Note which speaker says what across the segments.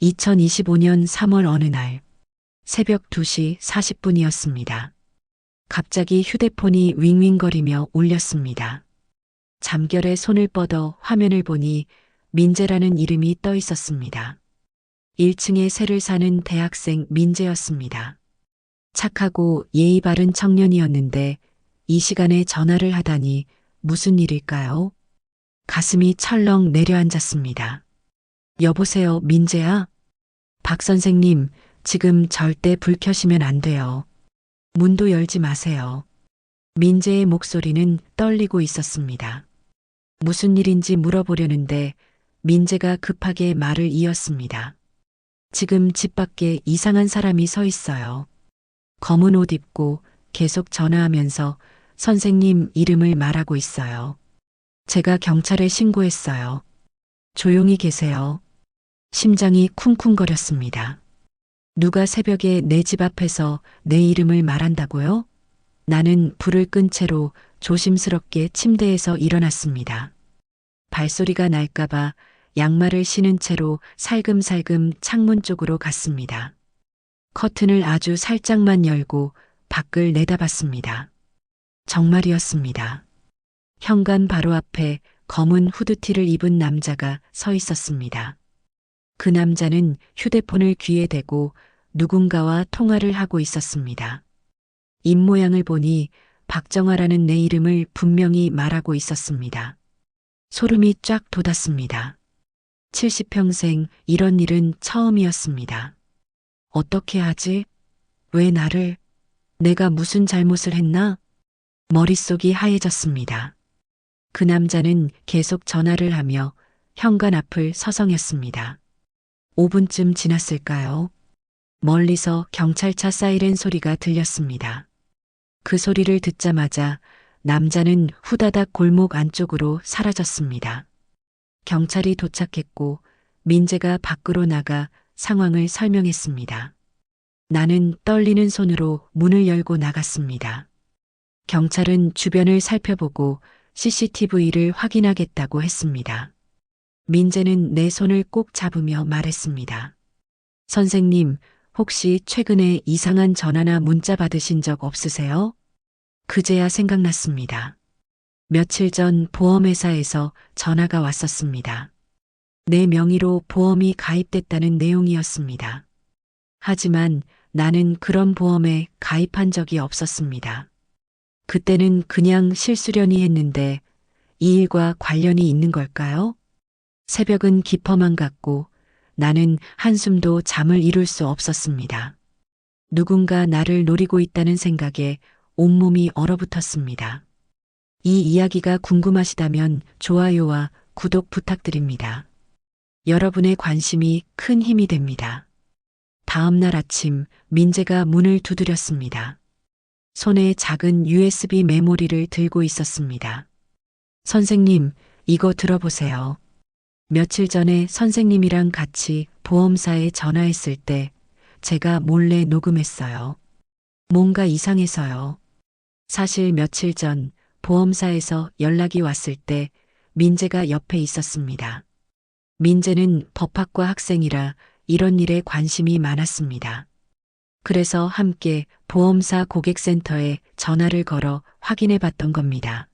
Speaker 1: 2025년 3월 어느 날 새벽 2시 40분이었습니다. 갑자기 휴대폰이 윙윙거리며 울렸습니다. 잠결에 손을 뻗어 화면을 보니 민재라는 이름이 떠 있었습니다. 1층에 새를 사는 대학생 민재였습니다. 착하고 예의 바른 청년이었는데 이 시간에 전화를 하다니 무슨 일일까요? 가슴이 철렁 내려앉았습니다. 여보세요, 민재야? 박 선생님, 지금 절대 불 켜시면 안 돼요. 문도 열지 마세요. 민재의 목소리는 떨리고 있었습니다. 무슨 일인지 물어보려는데 민재가 급하게 말을 이었습니다. 지금 집 밖에 이상한 사람이 서 있어요. 검은 옷 입고 계속 전화하면서 선생님 이름을 말하고 있어요. 제가 경찰에 신고했어요. 조용히 계세요. 심장이 쿵쿵거렸습니다. 누가 새벽에 내 집 앞에서 내 이름을 말한다고요? 나는 불을 끈 채로 조심스럽게 침대에서 일어났습니다. 발소리가 날까봐 양말을 신은 채로 살금살금 창문 쪽으로 갔습니다. 커튼을 아주 살짝만 열고 밖을 내다봤습니다. 정말이었습니다. 현관 바로 앞에 검은 후드티를 입은 남자가 서 있었습니다. 그 남자는 휴대폰을 귀에 대고 누군가와 통화를 하고 있었습니다. 입모양을 보니 박정아라는 내 이름을 분명히 말하고 있었습니다. 소름이 쫙 돋았습니다. 70평생 이런 일은 처음이었습니다. 어떻게 하지? 왜 나를? 내가 무슨 잘못을 했나? 머릿속이 하얘졌습니다. 그 남자는 계속 전화를 하며 현관 앞을 서성였습니다. 5분쯤 지났을까요? 멀리서 경찰차 사이렌 소리가 들렸습니다. 그 소리를 듣자마자 남자는 후다닥 골목 안쪽으로 사라졌습니다. 경찰이 도착했고 민재가 밖으로 나가 상황을 설명했습니다. 나는 떨리는 손으로 문을 열고 나갔습니다. 경찰은 주변을 살펴보고 CCTV를 확인하겠다고 했습니다. 민재는 내 손을 꼭 잡으며 말했습니다. 선생님, 혹시 최근에 이상한 전화나 문자 받으신 적 없으세요? 그제야 생각났습니다. 며칠 전 보험회사에서 전화가 왔었습니다. 내 명의로 보험이 가입됐다는 내용이었습니다. 하지만 나는 그런 보험에 가입한 적이 없었습니다. 그때는 그냥 실수련이 했는데 이 일과 관련이 있는 걸까요? 새벽은 깊어만 갔고 나는 한숨도 잠을 이룰 수 없었습니다. 누군가 나를 노리고 있다는 생각에 온몸이 얼어붙었습니다. 이 이야기가 궁금하시다면 좋아요와 구독 부탁드립니다. 여러분의 관심이 큰 힘이 됩니다. 다음 날 아침 민재가 문을 두드렸습니다. 손에 작은 USB 메모리를 들고 있었습니다. 선생님, 이거 들어보세요. 며칠 전에 선생님이랑 같이 보험사에 전화했을 때 제가 몰래 녹음했어요. 뭔가 이상해서요. 사실 며칠 전 보험사에서 연락이 왔을 때 민재가 옆에 있었습니다. 민재는 법학과 학생이라 이런 일에 관심이 많았습니다. 그래서 함께 보험사 고객센터에 전화를 걸어 확인해 봤던 겁니다.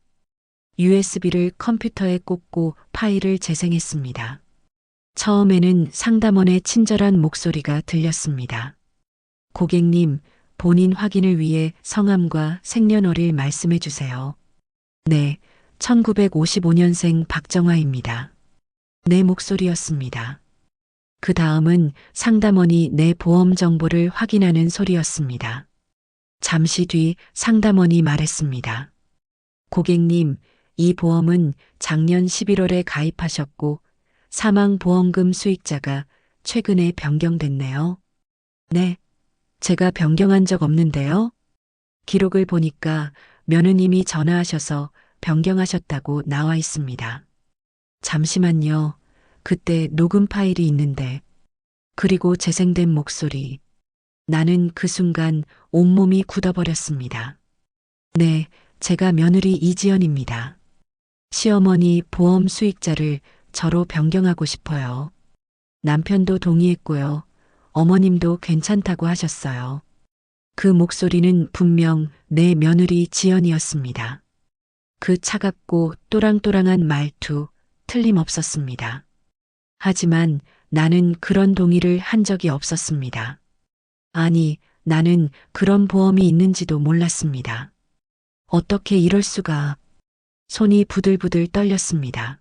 Speaker 1: USB를 컴퓨터에 꽂고 파일을 재생했습니다. 처음에는 상담원의 친절한 목소리가 들렸습니다. 고객님, 본인 확인을 위해 성함과 생년월일 말씀해 주세요. 네, 1955년생 박정아입니다. 내 목소리였습니다. 그 다음은 상담원이 내 보험 정보를 확인하는 소리였습니다. 잠시 뒤 상담원이 말했습니다. 고객님, 이 보험은 작년 11월에 가입하셨고 사망보험금 수익자가 최근에 변경됐네요. 네, 제가 변경한 적 없는데요. 기록을 보니까 며느님이 전화하셔서 변경하셨다고 나와 있습니다. 잠시만요. 그때 녹음 파일이 있는데, 그리고 재생된 목소리. 나는 그 순간 온몸이 굳어버렸습니다. 네, 제가 며느리 이지연입니다. 시어머니 보험 수익자를 저로 변경하고 싶어요. 남편도 동의했고요. 어머님도 괜찮다고 하셨어요. 그 목소리는 분명 내 며느리 지연이었습니다. 그 차갑고 또랑또랑한 말투 틀림없었습니다. 하지만 나는 그런 동의를 한 적이 없었습니다. 아니, 나는 그런 보험이 있는지도 몰랐습니다. 어떻게 이럴 수가. 손이 부들부들 떨렸습니다.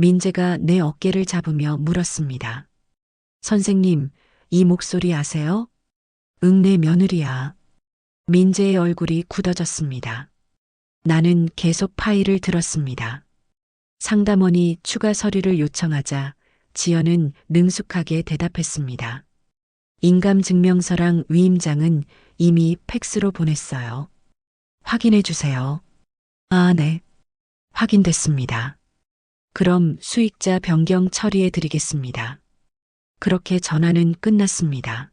Speaker 1: 민재가 내 어깨를 잡으며 물었습니다. 선생님, 이 목소리 아세요? 응, 내 며느리야. 민재의 얼굴이 굳어졌습니다. 나는 계속 파일을 들었습니다. 상담원이 추가 서류를 요청하자 지연은 능숙하게 대답했습니다. 인감증명서랑 위임장은 이미 팩스로 보냈어요. 확인해 주세요. 아, 네. 확인됐습니다. 그럼 수익자 변경 처리해 드리겠습니다. 그렇게 전화는 끝났습니다.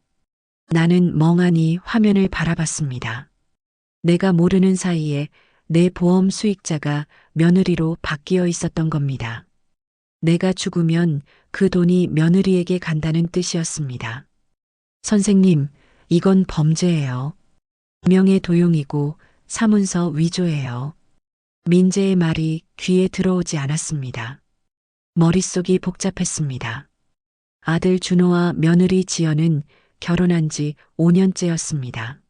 Speaker 1: 나는 멍하니 화면을 바라봤습니다. 내가 모르는 사이에 내 보험 수익자가 며느리로 바뀌어 있었던 겁니다. 내가 죽으면 그 돈이 며느리에게 간다는 뜻이었습니다. 선생님, 이건 범죄예요. 명예 도용이고 사문서 위조예요. 민재의 말이 귀에 들어오지 않았습니다. 머릿속이 복잡했습니다. 아들 준호와 며느리 지연은 결혼한 지 5년째였습니다.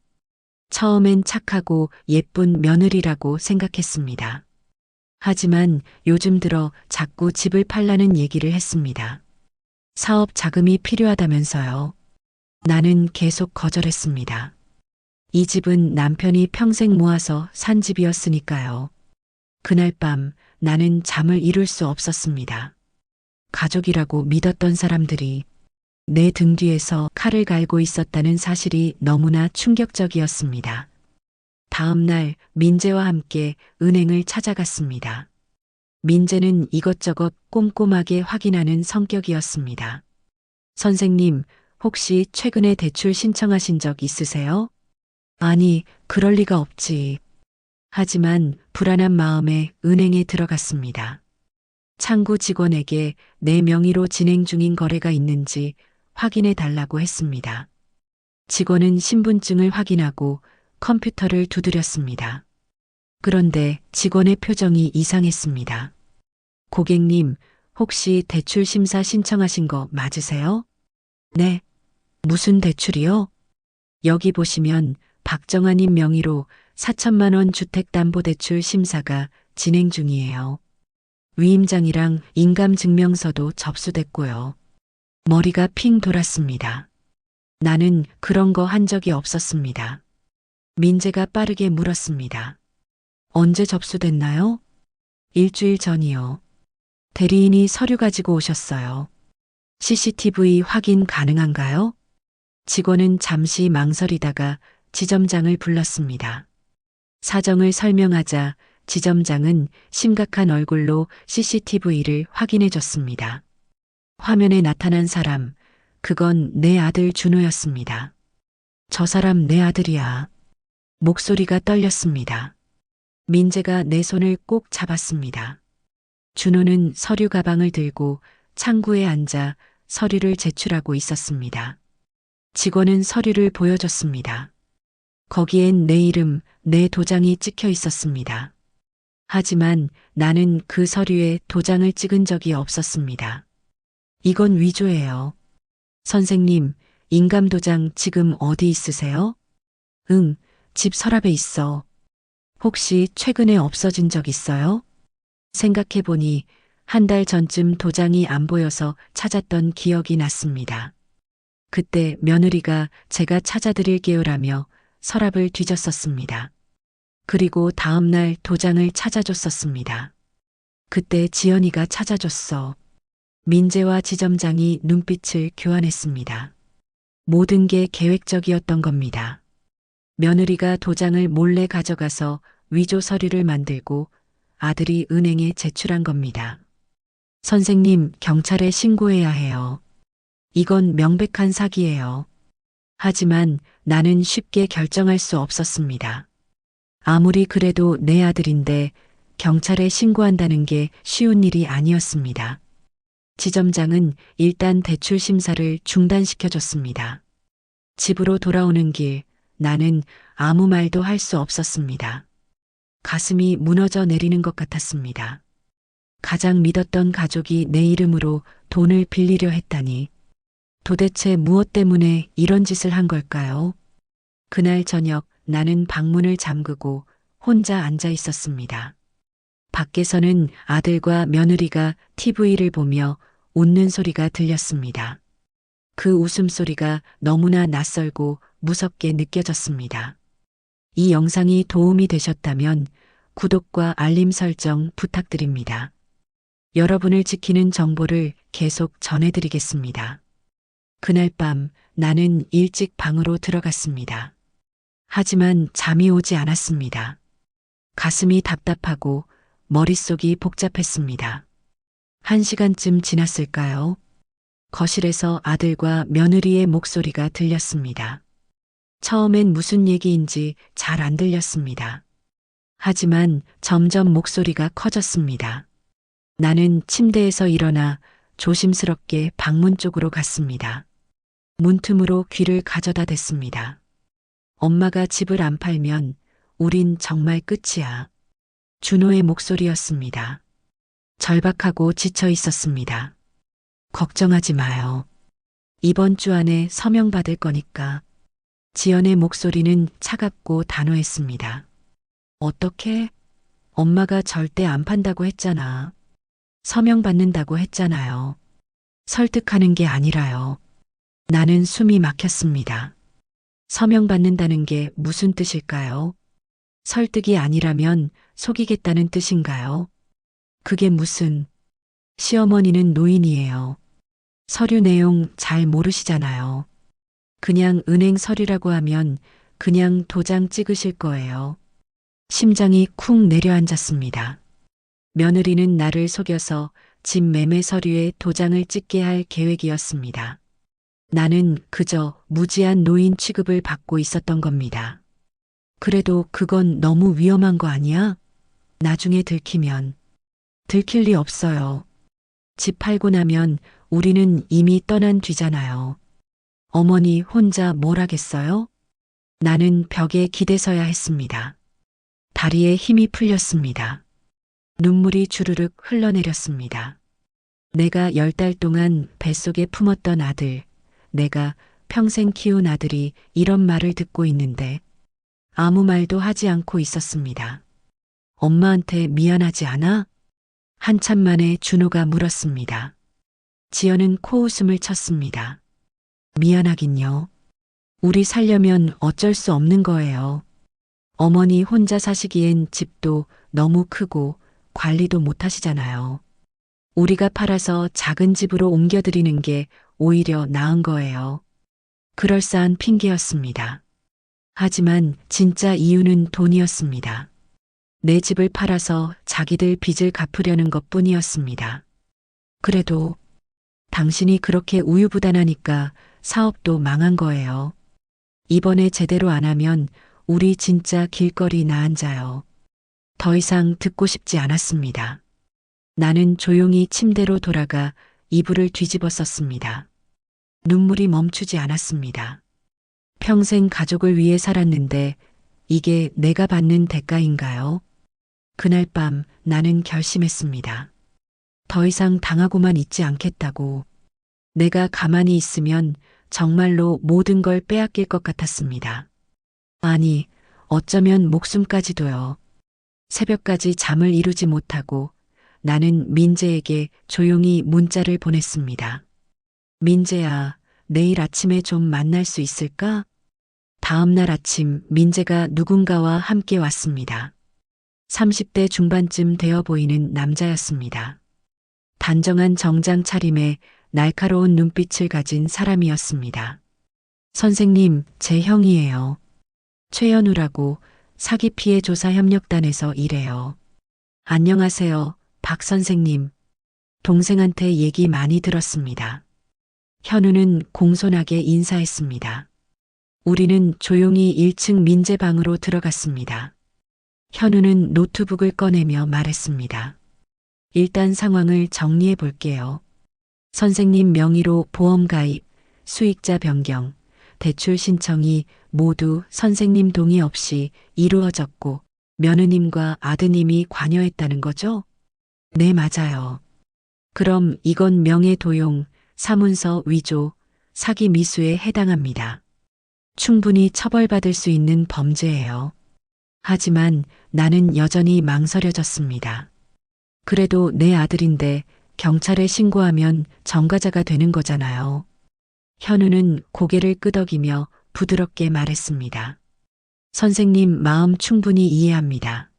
Speaker 1: 처음엔 착하고 예쁜 며느리라고 생각했습니다. 하지만 요즘 들어 자꾸 집을 팔라는 얘기를 했습니다. 사업 자금이 필요하다면서요. 나는 계속 거절했습니다. 이 집은 남편이 평생 모아서 산 집이었으니까요. 그날 밤 나는 잠을 이룰 수 없었습니다. 가족이라고 믿었던 사람들이 내 등 뒤에서 칼을 갈고 있었다는 사실이 너무나 충격적이었습니다. 다음 날 민재와 함께 은행을 찾아갔습니다. 민재는 이것저것 꼼꼼하게 확인하는 성격이었습니다. 선생님, 혹시 최근에 대출 신청하신 적 있으세요? 아니, 그럴 리가 없지. 하지만 불안한 마음에 은행에 들어갔습니다. 창구 직원에게 내 명의로 진행 중인 거래가 있는지 확인해 달라고 했습니다. 직원은 신분증을 확인하고 컴퓨터를 두드렸습니다. 그런데 직원의 표정이 이상했습니다. 고객님, 혹시 대출 심사 신청하신 거 맞으세요? 네. 무슨 대출이요? 여기 보시면 박정아님 명의로 4천만 원 주택담보대출 심사가 진행 중이에요. 위임장이랑 인감증명서도 접수됐고요. 머리가 핑 돌았습니다. 나는 그런 거 한 적이 없었습니다. 민재가 빠르게 물었습니다. 언제 접수됐나요? 일주일 전이요. 대리인이 서류 가지고 오셨어요. CCTV 확인 가능한가요? 직원은 잠시 망설이다가 지점장을 불렀습니다. 사정을 설명하자 지점장은 심각한 얼굴로 CCTV를 확인해 줬습니다. 화면에 나타난 사람, 그건 내 아들 준호였습니다. 저 사람 내 아들이야. 목소리가 떨렸습니다. 민재가 내 손을 꼭 잡았습니다. 준호는 서류 가방을 들고 창구에 앉아 서류를 제출하고 있었습니다. 직원은 서류를 보여줬습니다. 거기엔 내 이름, 내 도장이 찍혀 있었습니다. 하지만 나는 그 서류에 도장을 찍은 적이 없었습니다. 이건 위조예요. 선생님, 인감도장 지금 어디 있으세요? 응, 집 서랍에 있어. 혹시 최근에 없어진 적 있어요? 생각해보니 한 달 전쯤 도장이 안 보여서 찾았던 기억이 났습니다. 그때 며느리가 제가 찾아드릴게요라며 서랍을 뒤졌었습니다. 그리고 다음 날 도장을 찾아줬었습니다. 그때 지연이가 찾아줬어. 민재와 지점장이 눈빛을 교환했습니다. 모든 게 계획적이었던 겁니다. 며느리가 도장을 몰래 가져가서 위조 서류를 만들고 아들이 은행에 제출한 겁니다. 선생님, 경찰에 신고해야 해요. 이건 명백한 사기예요. 하지만 나는 쉽게 결정할 수 없었습니다. 아무리 그래도 내 아들인데 경찰에 신고한다는 게 쉬운 일이 아니었습니다. 지점장은 일단 대출 심사를 중단시켜줬습니다. 집으로 돌아오는 길, 나는 아무 말도 할 수 없었습니다. 가슴이 무너져 내리는 것 같았습니다. 가장 믿었던 가족이 내 이름으로 돈을 빌리려 했다니. 도대체 무엇 때문에 이런 짓을 한 걸까요? 그날 저녁 나는 방문을 잠그고 혼자 앉아 있었습니다. 밖에서는 아들과 며느리가 TV를 보며 웃는 소리가 들렸습니다. 그 웃음소리가 너무나 낯설고 무섭게 느껴졌습니다. 이 영상이 도움이 되셨다면 구독과 알림 설정 부탁드립니다. 여러분을 지키는 정보를 계속 전해드리겠습니다. 그날 밤 나는 일찍 방으로 들어갔습니다. 하지만 잠이 오지 않았습니다. 가슴이 답답하고 머릿속이 복잡했습니다. 1시간쯤 지났을까요? 거실에서 아들과 며느리의 목소리가 들렸습니다. 처음엔 무슨 얘기인지 잘 안 들렸습니다. 하지만 점점 목소리가 커졌습니다. 나는 침대에서 일어나 조심스럽게 방문 쪽으로 갔습니다. 문틈으로 귀를 가져다 댔습니다. 엄마가 집을 안 팔면 우린 정말 끝이야. 준호의 목소리였습니다. 절박하고 지쳐 있었습니다. 걱정하지 마요. 이번 주 안에 서명 받을 거니까. 지연의 목소리는 차갑고 단호했습니다. 어떻게? 엄마가 절대 안 판다고 했잖아. 서명 받는다고 했잖아요. 설득하는 게 아니라요. 나는 숨이 막혔습니다. 서명 받는다는 게 무슨 뜻일까요? 설득이 아니라면 속이겠다는 뜻인가요? 그게 무슨... 시어머니는 노인이에요. 서류 내용 잘 모르시잖아요. 그냥 은행 서류라고 하면 그냥 도장 찍으실 거예요. 심장이 쿵 내려앉았습니다. 며느리는 나를 속여서 집 매매 서류에 도장을 찍게 할 계획이었습니다. 나는 그저 무지한 노인 취급을 받고 있었던 겁니다. 그래도 그건 너무 위험한 거 아니야? 나중에 들키면. 들킬 리 없어요. 집 팔고 나면 우리는 이미 떠난 뒤잖아요. 어머니 혼자 뭘 하겠어요? 나는 벽에 기대서야 했습니다. 다리에 힘이 풀렸습니다. 눈물이 주르륵 흘러내렸습니다. 내가 10달 동안 뱃속에 품었던 아들, 내가 평생 키운 아들이 이런 말을 듣고 있는데 아무 말도 하지 않고 있었습니다. 엄마한테 미안하지 않아? 한참 만에 준호가 물었습니다. 지연은 코웃음을 쳤습니다. 미안하긴요. 우리 살려면 어쩔 수 없는 거예요. 어머니 혼자 사시기엔 집도 너무 크고 관리도 못 하시잖아요. 우리가 팔아서 작은 집으로 옮겨드리는 게 오히려 나은 거예요. 그럴싸한 핑계였습니다. 하지만 진짜 이유는 돈이었습니다. 내 집을 팔아서 자기들 빚을 갚으려는 것뿐이었습니다. 그래도 당신이 그렇게 우유부단하니까 사업도 망한 거예요. 이번에 제대로 안 하면 우리 진짜 길거리 나앉아요. 더 이상 듣고 싶지 않았습니다. 나는 조용히 침대로 돌아가 이불을 뒤집어 썼습니다. 눈물이 멈추지 않았습니다. 평생 가족을 위해 살았는데 이게 내가 받는 대가인가요? 그날 밤 나는 결심했습니다. 더 이상 당하고만 있지 않겠다고. 내가 가만히 있으면 정말로 모든 걸 빼앗길 것 같았습니다. 아니, 어쩌면 목숨까지도요. 새벽까지 잠을 이루지 못하고 나는 민재에게 조용히 문자를 보냈습니다. 민재야, 내일 아침에 좀 만날 수 있을까? 다음 날 아침 민재가 누군가와 함께 왔습니다. 30대 중반쯤 되어 보이는 남자였습니다. 단정한 정장 차림에 날카로운 눈빛을 가진 사람이었습니다. 선생님, 제 형이에요. 최연우라고 사기 피해 조사 협력단에서 일해요. 안녕하세요, 박 선생님. 동생한테 얘기 많이 들었습니다. 현우는 공손하게 인사했습니다. 우리는 조용히 1층 민재방으로 들어갔습니다. 현우는 노트북을 꺼내며 말했습니다. 일단 상황을 정리해 볼게요. 선생님 명의로 보험 가입, 수익자 변경, 대출 신청이 모두 선생님 동의 없이 이루어졌고 며느님과 아드님이 관여했다는 거죠? 네, 맞아요. 그럼 이건 명예도용, 사문서 위조, 사기 미수에 해당합니다. 충분히 처벌받을 수 있는 범죄예요. 하지만 나는 여전히 망설여졌습니다. 그래도 내 아들인데 경찰에 신고하면 전과자가 되는 거잖아요. 현우는 고개를 끄덕이며 부드럽게 말했습니다. 선생님 마음 충분히 이해합니다.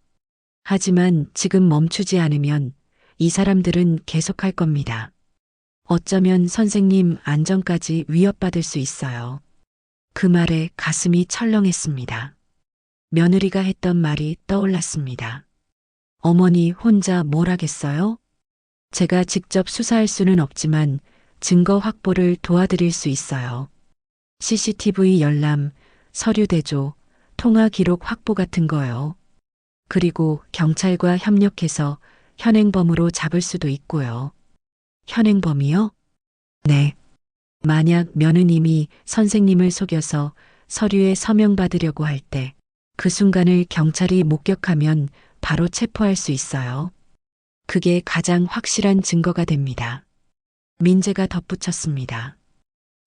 Speaker 1: 하지만 지금 멈추지 않으면 이 사람들은 계속할 겁니다. 어쩌면 선생님 안전까지 위협받을 수 있어요. 그 말에 가슴이 철렁했습니다. 며느리가 했던 말이 떠올랐습니다. 어머니 혼자 뭘 하겠어요? 제가 직접 수사할 수는 없지만 증거 확보를 도와드릴 수 있어요. CCTV 열람, 서류 대조, 통화 기록 확보 같은 거요. 그리고 경찰과 협력해서 현행범으로 잡을 수도 있고요. 현행범이요? 네. 만약 며느님이 선생님을 속여서 서류에 서명받으려고 할 때 그 순간을 경찰이 목격하면 바로 체포할 수 있어요. 그게 가장 확실한 증거가 됩니다. 민재가 덧붙였습니다.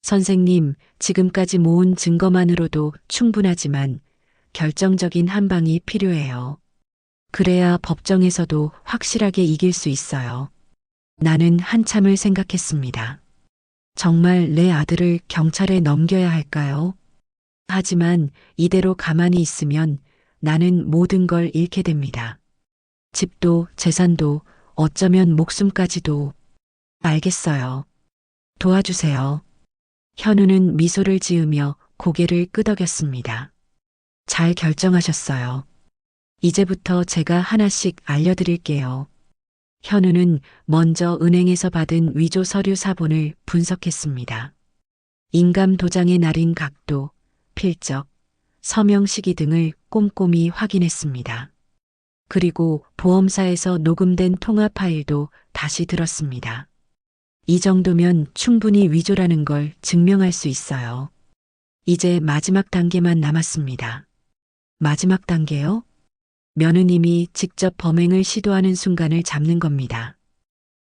Speaker 1: 선생님, 지금까지 모은 증거만으로도 충분하지만 결정적인 한 방이 필요해요. 그래야 법정에서도 확실하게 이길 수 있어요. 나는 한참을 생각했습니다. 정말 내 아들을 경찰에 넘겨야 할까요? 하지만 이대로 가만히 있으면 나는 모든 걸 잃게 됩니다. 집도 재산도 어쩌면 목숨까지도. 알겠어요. 도와주세요. 현우는 미소를 지으며 고개를 끄덕였습니다. 잘 결정하셨어요. 이제부터 제가 하나씩 알려드릴게요. 현우는 먼저 은행에서 받은 위조 서류 사본을 분석했습니다. 인감 도장의 날인 각도, 필적, 서명 시기 등을 꼼꼼히 확인했습니다. 그리고 보험사에서 녹음된 통화 파일도 다시 들었습니다. 이 정도면 충분히 위조라는 걸 증명할 수 있어요. 이제 마지막 단계만 남았습니다. 마지막 단계요? 며느님이 직접 범행을 시도하는 순간을 잡는 겁니다.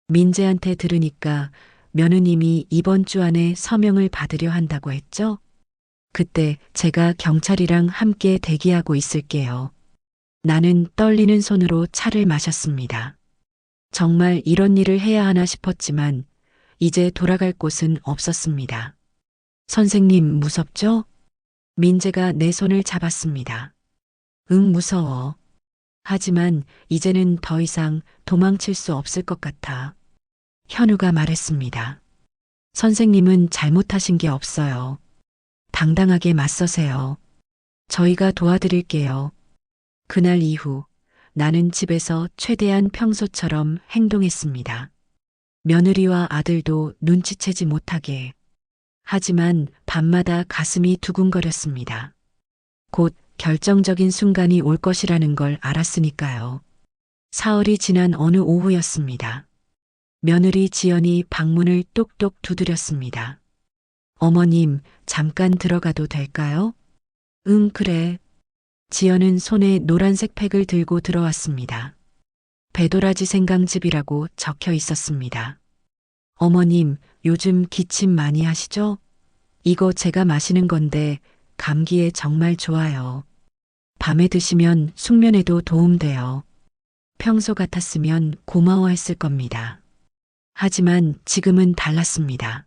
Speaker 1: 민재한테 들으니까 며느님이 이번 주 안에 서명을 받으려 한다고 했죠? 그때 제가 경찰이랑 함께 대기하고 있을게요. 나는 떨리는 손으로 차를 마셨습니다. 정말 이런 일을 해야 하나 싶었지만 이제 돌아갈 곳은 없었습니다. 선생님 무섭죠? 민재가 내 손을 잡았습니다. 응, 무서워. 하지만 이제는 더 이상 도망칠 수 없을 것 같아. 현우가 말했습니다. 선생님은 잘못하신 게 없어요. 당당하게 맞서세요. 저희가 도와드릴게요. 그날 이후 나는 집에서 최대한 평소처럼 행동했습니다. 며느리와 아들도 눈치채지 못하게. 하지만 밤마다 가슴이 두근거렸습니다. 곧 결정적인 순간이 올 것이라는 걸 알았으니까요. 사흘이 지난 어느 오후였습니다. 며느리 지연이 방문을 똑똑 두드렸습니다. 어머님, 잠깐 들어가도 될까요? 응, 그래. 지연은 손에 노란색 팩을 들고 들어왔습니다. 배도라지 생강즙이라고 적혀 있었습니다. 어머님, 요즘 기침 많이 하시죠? 이거 제가 마시는 건데 감기에 정말 좋아요. 밤에 드시면 숙면에도 도움돼요. 평소 같았으면 고마워했을 겁니다. 하지만 지금은 달랐습니다.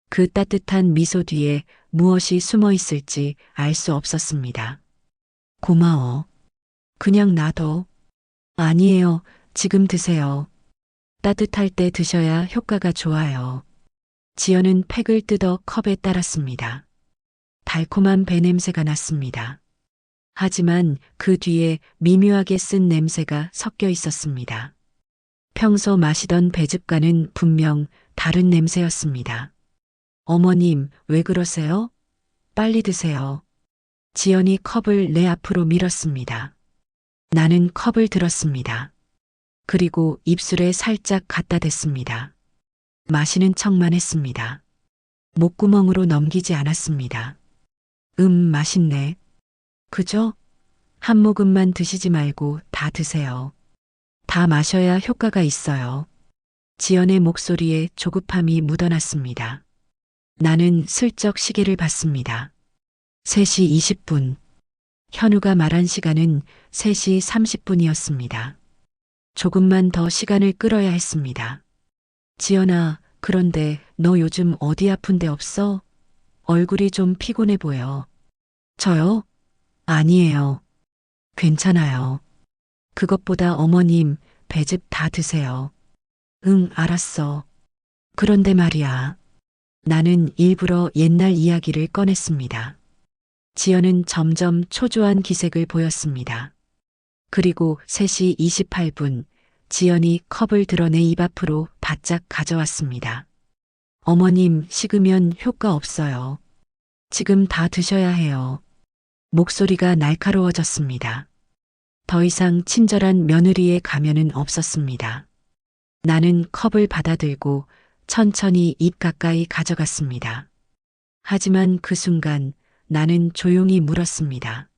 Speaker 1: 그 따뜻한 미소 뒤에 무엇이 숨어 있을지 알 수 없었습니다. 고마워. 그냥 놔둬. 아니에요. 지금 드세요. 따뜻할 때 드셔야 효과가 좋아요. 지연은 팩을 뜯어 컵에 따랐습니다. 달콤한 배 냄새가 났습니다. 하지만 그 뒤에 미묘하게 쓴 냄새가 섞여 있었습니다. 평소 마시던 배즙과는 분명 다른 냄새였습니다. 어머님, 왜 그러세요? 빨리 드세요. 지연이 컵을 내 앞으로 밀었습니다. 나는 컵을 들었습니다. 그리고 입술에 살짝 갖다 댔습니다. 마시는 척만 했습니다. 목구멍으로 넘기지 않았습니다. 맛있네. 그죠? 한 모금만 드시지 말고 다 드세요. 다 마셔야 효과가 있어요. 지연의 목소리에 조급함이 묻어났습니다. 나는 슬쩍 시계를 봤습니다. 3시 20분. 현우가 말한 시간은 3시 30분이었습니다. 조금만 더 시간을 끌어야 했습니다. 지연아, 그런데 너 요즘 어디 아픈 데 없어? 얼굴이 좀 피곤해 보여. 저요? 아니에요. 괜찮아요. 그것보다 어머님, 배즙 다 드세요. 응, 알았어. 그런데 말이야. 나는 일부러 옛날 이야기를 꺼냈습니다. 지연은 점점 초조한 기색을 보였습니다. 그리고 3시 28분, 지연이 컵을 들어 내 입 앞으로 바짝 가져왔습니다. 어머님, 식으면 효과 없어요. 지금 다 드셔야 해요. 목소리가 날카로워졌습니다. 더 이상 친절한 며느리의 가면은 없었습니다. 나는 컵을 받아들고 천천히 입 가까이 가져갔습니다. 하지만 그 순간 나는 조용히 물었습니다.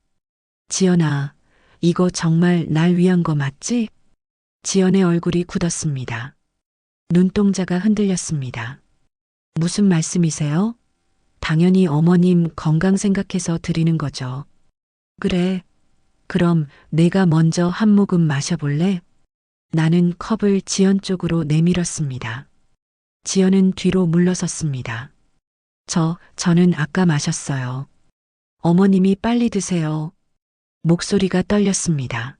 Speaker 1: 지연아, 이거 정말 날 위한 거 맞지? 지연의 얼굴이 굳었습니다. 눈동자가 흔들렸습니다. 무슨 말씀이세요? 당연히 어머님 건강 생각해서 드리는 거죠. 그래. 그럼 내가 먼저 한 모금 마셔볼래? 나는 컵을 지연 쪽으로 내밀었습니다. 지연은 뒤로 물러섰습니다. 저는 아까 마셨어요. 어머님이 빨리 드세요. 목소리가 떨렸습니다.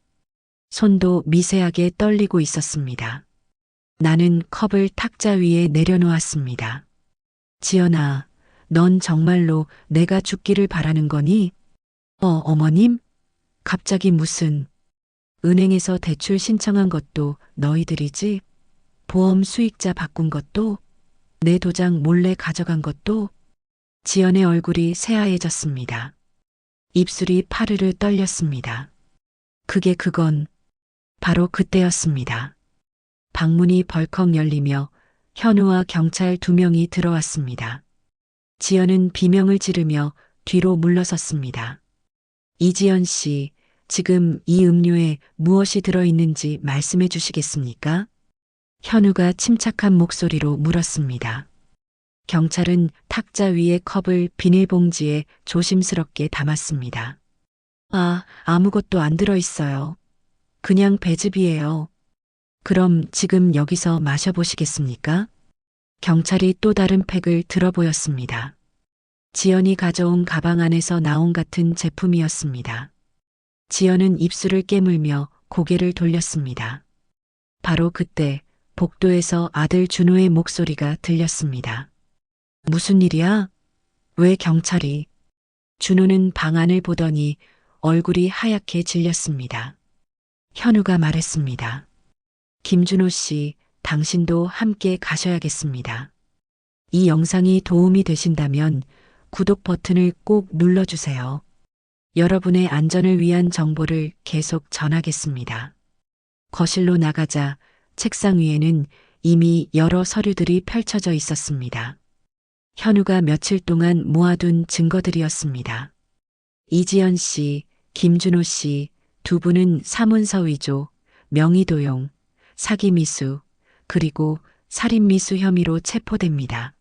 Speaker 1: 손도 미세하게 떨리고 있었습니다. 나는 컵을 탁자 위에 내려놓았습니다. 지연아, 넌 정말로 내가 죽기를 바라는 거니? 어머님? 갑자기 무슨, 은행에서 대출 신청한 것도 너희들이지? 보험 수익자 바꾼 것도? 내 도장 몰래 가져간 것도? 지연의 얼굴이 새하얘졌습니다. 입술이 파르르 떨렸습니다. 그건 바로 그때였습니다. 방문이 벌컥 열리며 현우와 경찰 2명이 들어왔습니다. 지연은 비명을 지르며 뒤로 물러섰습니다. 이지연 씨, 지금 이 음료에 무엇이 들어있는지 말씀해 주시겠습니까? 현우가 침착한 목소리로 물었습니다. 경찰은 탁자 위에 컵을 비닐봉지에 조심스럽게 담았습니다. 아무것도 안 들어있어요. 그냥 배즙이에요. 그럼 지금 여기서 마셔보시겠습니까? 경찰이 또 다른 팩을 들어 보였습니다. 지연이 가져온 가방 안에서 나온 같은 제품이었습니다. 지연은 입술을 깨물며 고개를 돌렸습니다. 바로 그때 복도에서 아들 준호의 목소리가 들렸습니다. 무슨 일이야? 왜 경찰이? 준호는 방 안을 보더니 얼굴이 하얗게 질렸습니다. 현우가 말했습니다. 김준호 씨, 당신도 함께 가셔야겠습니다. 이 영상이 도움이 되신다면 구독 버튼을 꼭 눌러주세요. 여러분의 안전을 위한 정보를 계속 전하겠습니다. 거실로 나가자 책상 위에는 이미 여러 서류들이 펼쳐져 있었습니다. 현우가 며칠 동안 모아둔 증거들이었습니다. 이지연 씨, 김준호 씨, 2분은 사문서 위조, 명의도용, 사기미수, 그리고 살인미수 혐의로 체포됩니다.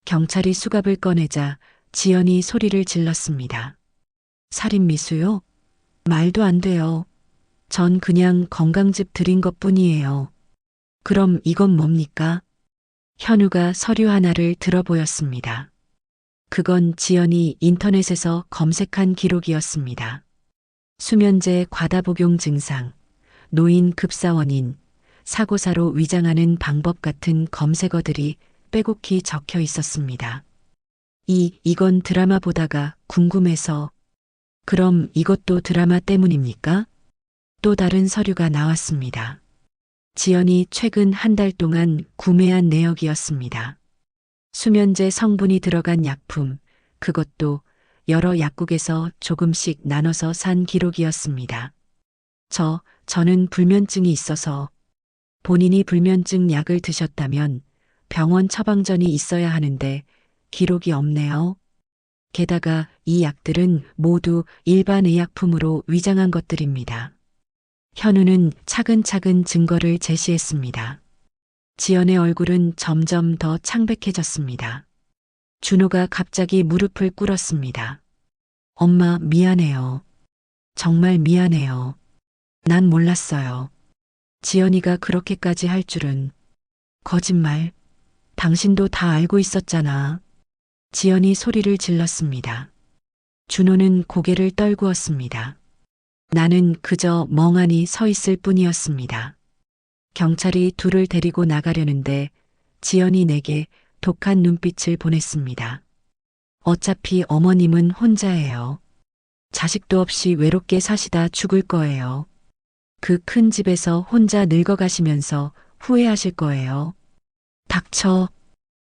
Speaker 1: 경찰이 수갑을 꺼내자 지연이 소리를 질렀습니다. 살인미수요? 말도 안 돼요. 전 그냥 건강즙 드린 것뿐이에요. 그럼 이건 뭡니까? 현우가 서류 하나를 들어 보였습니다. 그건 지연이 인터넷에서 검색한 기록이었습니다. 수면제 과다 복용 증상, 노인 급사 원인, 사고사로 위장하는 방법 같은 검색어들이 빼곡히 적혀 있었습니다. 이건 드라마 보다가 궁금해서. 그럼 이것도 드라마 때문입니까? 또 다른 서류가 나왔습니다. 지연이 최근 한 달 동안 구매한 내역이었습니다. 수면제 성분이 들어간 약품, 그것도 여러 약국에서 조금씩 나눠서 산 기록이었습니다. 저는 불면증이 있어서 본인이 불면증 약을 드셨다면 병원 처방전이 있어야 하는데 기록이 없네요. 게다가 이 약들은 모두 일반 의약품으로 위장한 것들입니다. 현우는 차근차근 증거를 제시했습니다. 지연의 얼굴은 점점 더 창백해졌습니다. 준호가 갑자기 무릎을 꿇었습니다. 엄마, 미안해요. 정말 미안해요. 난 몰랐어요. 지연이가 그렇게까지 할 줄은. 거짓말. 당신도 다 알고 있었잖아. 지연이 소리를 질렀습니다. 준호는 고개를 떨구었습니다. 나는 그저 멍하니 서 있을 뿐이었습니다. 경찰이 둘을 데리고 나가려는데 지연이 내게 독한 눈빛을 보냈습니다. 어차피 어머님은 혼자예요. 자식도 없이 외롭게 사시다 죽을 거예요. 그 큰 집에서 혼자 늙어가시면서 후회하실 거예요. 닥쳐.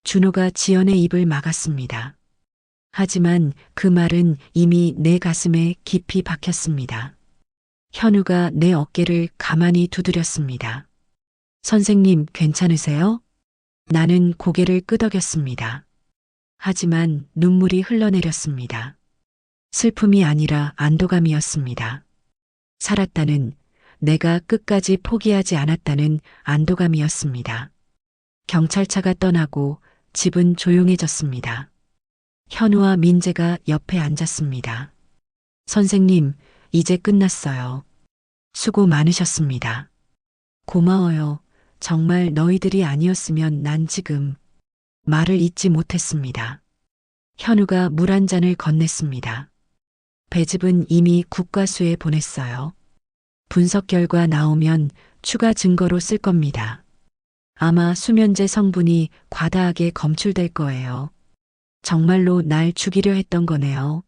Speaker 1: 준호가 지연의 입을 막았습니다. 하지만 그 말은 이미 내 가슴에 깊이 박혔습니다. 현우가 내 어깨를 가만히 두드렸습니다. 선생님, 괜찮으세요? 나는 고개를 끄덕였습니다. 하지만 눈물이 흘러내렸습니다. 슬픔이 아니라 안도감이었습니다. 살았다는, 내가 끝까지 포기하지 않았다는 안도감이었습니다. 경찰차가 떠나고 집은 조용해졌습니다. 현우와 민재가 옆에 앉았습니다. 선생님, 이제 끝났어요. 수고 많으셨습니다. 고마워요. 정말 너희들이 아니었으면 난 지금. 말을 잇지 못했습니다. 현우가 물 한 잔을 건넸습니다. 배즙은 이미 국과수에 보냈어요. 분석 결과 나오면 추가 증거로 쓸 겁니다. 아마 수면제 성분이 과다하게 검출될 거예요. 정말로 날 죽이려 했던 거네요.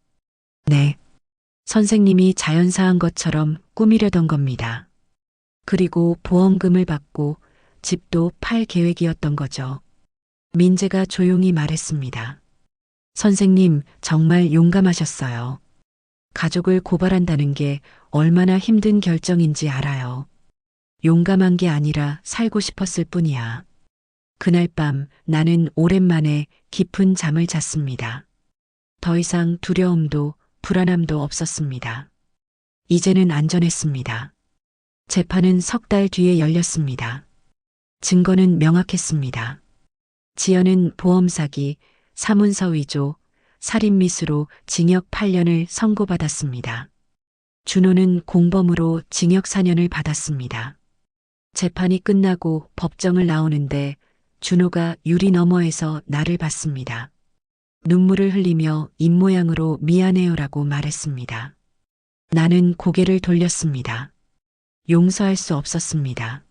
Speaker 1: 네. 선생님이 자연사한 것처럼 꾸미려던 겁니다. 그리고 보험금을 받고 집도 팔 계획이었던 거죠. 민재가 조용히 말했습니다. 선생님, 정말 용감하셨어요. 가족을 고발한다는 게 얼마나 힘든 결정인지 알아요. 용감한 게 아니라 살고 싶었을 뿐이야. 그날 밤 나는 오랜만에 깊은 잠을 잤습니다. 더 이상 두려움도 불안함도 없었습니다. 이제는 안전했습니다. 재판은 석 달 뒤에 열렸습니다. 증거는 명확했습니다. 지연은 보험 사기, 사문서 위조, 살인미수로 징역 8년을 선고받았습니다. 준호는 공범으로 징역 4년을 받았습니다. 재판이 끝나고 법정을 나오는데 준호가 유리 너머에서 나를 봤습니다. 눈물을 흘리며 입모양으로 미안해요라고 말했습니다. 나는 고개를 돌렸습니다. 용서할 수 없었습니다.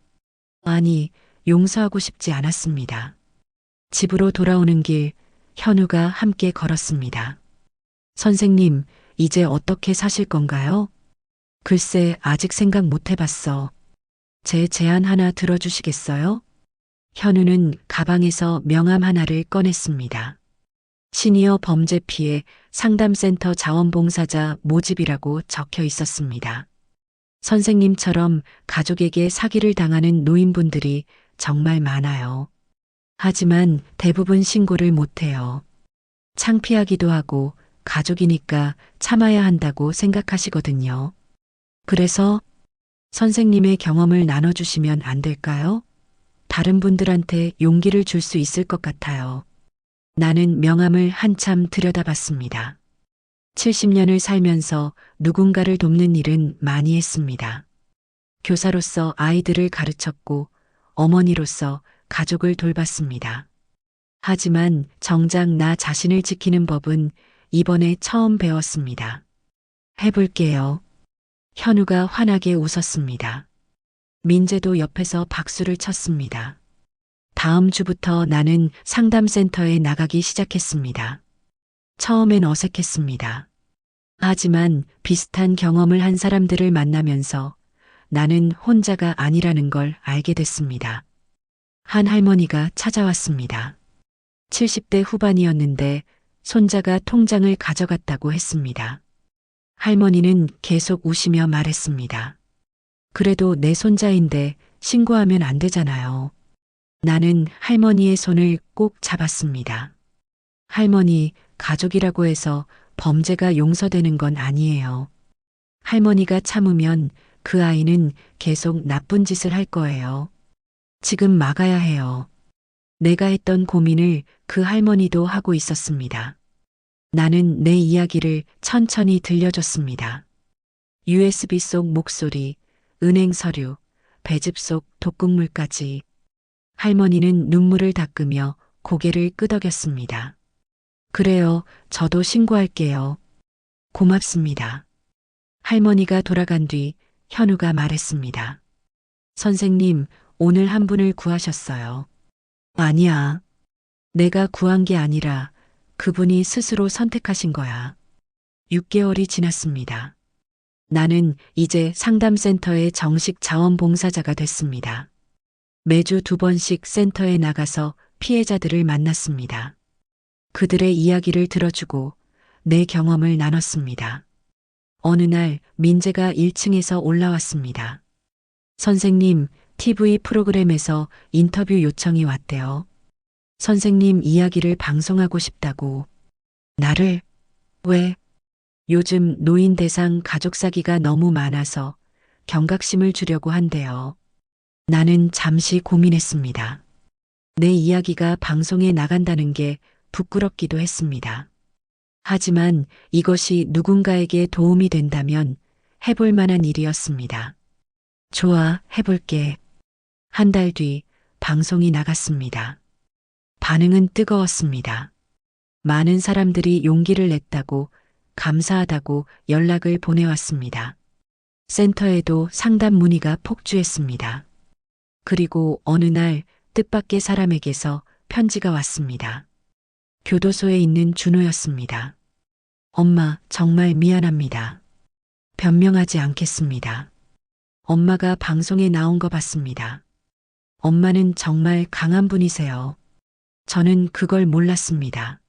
Speaker 1: 아니, 용서하고 싶지 않았습니다. 집으로 돌아오는 길, 현우가 함께 걸었습니다. 선생님, 이제 어떻게 사실 건가요? 글쎄, 아직 생각 못 해봤어. 제 제안 하나 들어주시겠어요? 현우는 가방에서 명함 하나를 꺼냈습니다. 시니어 범죄 피해 상담센터 자원봉사자 모집이라고 적혀 있었습니다. 선생님처럼 가족에게 사기를 당하는 노인분들이 정말 많아요. 하지만 대부분 신고를 못해요. 창피하기도 하고 가족이니까 참아야 한다고 생각하시거든요. 그래서 선생님의 경험을 나눠주시면 안 될까요? 다른 분들한테 용기를 줄 수 있을 것 같아요. 나는 명함을 한참 들여다봤습니다. 70년을 살면서 누군가를 돕는 일은 많이 했습니다. 교사로서 아이들을 가르쳤고 어머니로서 가족을 돌봤습니다. 하지만 정작 나 자신을 지키는 법은 이번에 처음 배웠습니다. 해볼게요. 현우가 환하게 웃었습니다. 민재도 옆에서 박수를 쳤습니다. 다음 주부터 나는 상담센터에 나가기 시작했습니다. 처음엔 어색했습니다. 하지만 비슷한 경험을 한 사람들을 만나면서 나는 혼자가 아니라는 걸 알게 됐습니다. 한 할머니가 찾아왔습니다. 70대 후반이었는데 손자가 통장을 가져갔다고 했습니다. 할머니는 계속 우시며 말했습니다. 그래도 내 손자인데 신고하면 안 되잖아요. 나는 할머니의 손을 꼭 잡았습니다. 할머니, 가족이라고 해서 범죄가 용서되는 건 아니에요. 할머니가 참으면 그 아이는 계속 나쁜 짓을 할 거예요. 지금 막아야 해요. 내가 했던 고민을 그 할머니도 하고 있었습니다. 나는 내 이야기를 천천히 들려줬습니다. USB 속 목소리, 은행 서류, 배즙 속 독극물까지. 할머니는 눈물을 닦으며 고개를 끄덕였습니다. 그래요, 저도 신고할게요. 고맙습니다. 할머니가 돌아간 뒤 현우가 말했습니다. 선생님, 오늘 한 분을 구하셨어요. 아니야. 내가 구한 게 아니라 그분이 스스로 선택하신 거야. 6개월이 지났습니다. 나는 이제 상담센터의 정식 자원봉사자가 됐습니다. 매주 2번씩 센터에 나가서 피해자들을 만났습니다. 그들의 이야기를 들어주고 내 경험을 나눴습니다. 어느 날 민재가 1층에서 올라왔습니다. 선생님, TV 프로그램에서 인터뷰 요청이 왔대요. 선생님 이야기를 방송하고 싶다고. 나를? 왜? 요즘 노인 대상 가족 사기가 너무 많아서 경각심을 주려고 한대요. 나는 잠시 고민했습니다. 내 이야기가 방송에 나간다는 게 부끄럽기도 했습니다. 하지만 이것이 누군가에게 도움이 된다면 해볼 만한 일이었습니다. 좋아, 해볼게. 한 달 뒤 방송이 나갔습니다. 반응은 뜨거웠습니다. 많은 사람들이 용기를 냈다고, 감사하다고 연락을 보내왔습니다. 센터에도 상담 문의가 폭주했습니다. 그리고 어느 날 뜻밖의 사람에게서 편지가 왔습니다. 교도소에 있는 준호였습니다. 엄마, 정말 미안합니다. 변명하지 않겠습니다. 엄마가 방송에 나온 거 봤습니다. 엄마는 정말 강한 분이세요. 저는 그걸 몰랐습니다.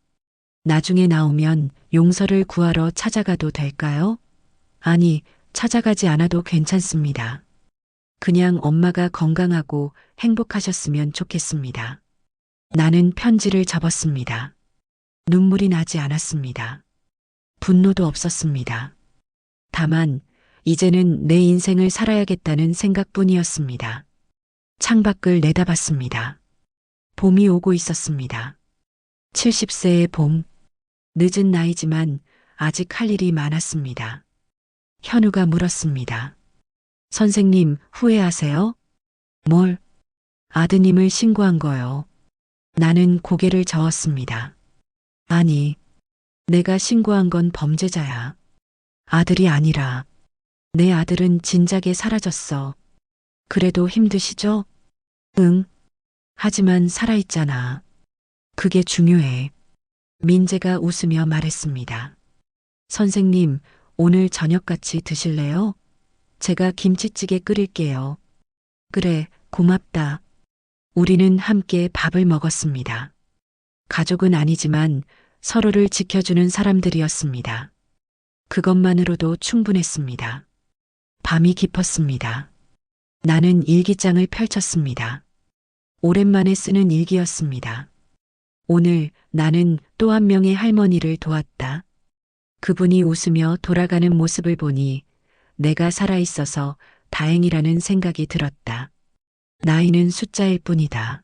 Speaker 1: 나중에 나오면 용서를 구하러 찾아가도 될까요? 아니, 찾아가지 않아도 괜찮습니다. 그냥 엄마가 건강하고 행복하셨으면 좋겠습니다. 나는 편지를 접었습니다. 눈물이 나지 않았습니다. 분노도 없었습니다. 다만, 이제는 내 인생을 살아야겠다는 생각뿐이었습니다. 창밖을 내다봤습니다. 봄이 오고 있었습니다. 70세의 봄. 늦은 나이지만 아직 할 일이 많았습니다. 현우가 물었습니다. 선생님, 후회하세요? 뭘? 아드님을 신고한 거요. 나는 고개를 저었습니다. 아니, 내가 신고한 건 범죄자야. 아들이 아니라. 내 아들은 진작에 사라졌어. 그래도 힘드시죠? 응. 하지만 살아있잖아. 그게 중요해. 민재가 웃으며 말했습니다. 선생님, 오늘 저녁 같이 드실래요? 제가 김치찌개 끓일게요. 그래, 고맙다. 우리는 함께 밥을 먹었습니다. 가족은 아니지만 서로를 지켜주는 사람들이었습니다. 그것만으로도 충분했습니다. 밤이 깊었습니다. 나는 일기장을 펼쳤습니다. 오랜만에 쓰는 일기였습니다. 오늘 나는 또 한 명의 할머니를 도왔다. 그분이 웃으며 돌아가는 모습을 보니 내가 살아있어서 다행이라는 생각이 들었다. 나이는 숫자일 뿐이다.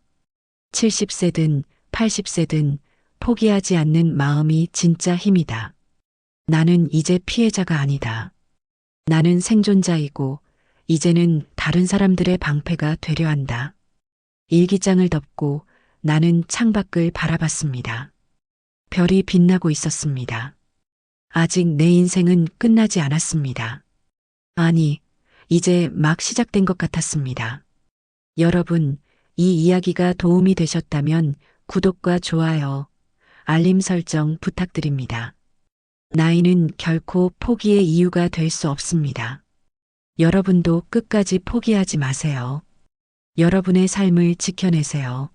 Speaker 1: 70세든 80세든 포기하지 않는 마음이 진짜 힘이다. 나는 이제 피해자가 아니다. 나는 생존자이고 이제는 다른 사람들의 방패가 되려 한다. 일기장을 덮고 나는 창밖을 바라봤습니다. 별이 빛나고 있었습니다. 아직 내 인생은 끝나지 않았습니다. 아니, 이제 막 시작된 것 같았습니다. 여러분, 이 이야기가 도움이 되셨다면 구독과 좋아요, 알림 설정 부탁드립니다. 나이는 결코 포기의 이유가 될 수 없습니다. 여러분도 끝까지 포기하지 마세요. 여러분의 삶을 지켜내세요.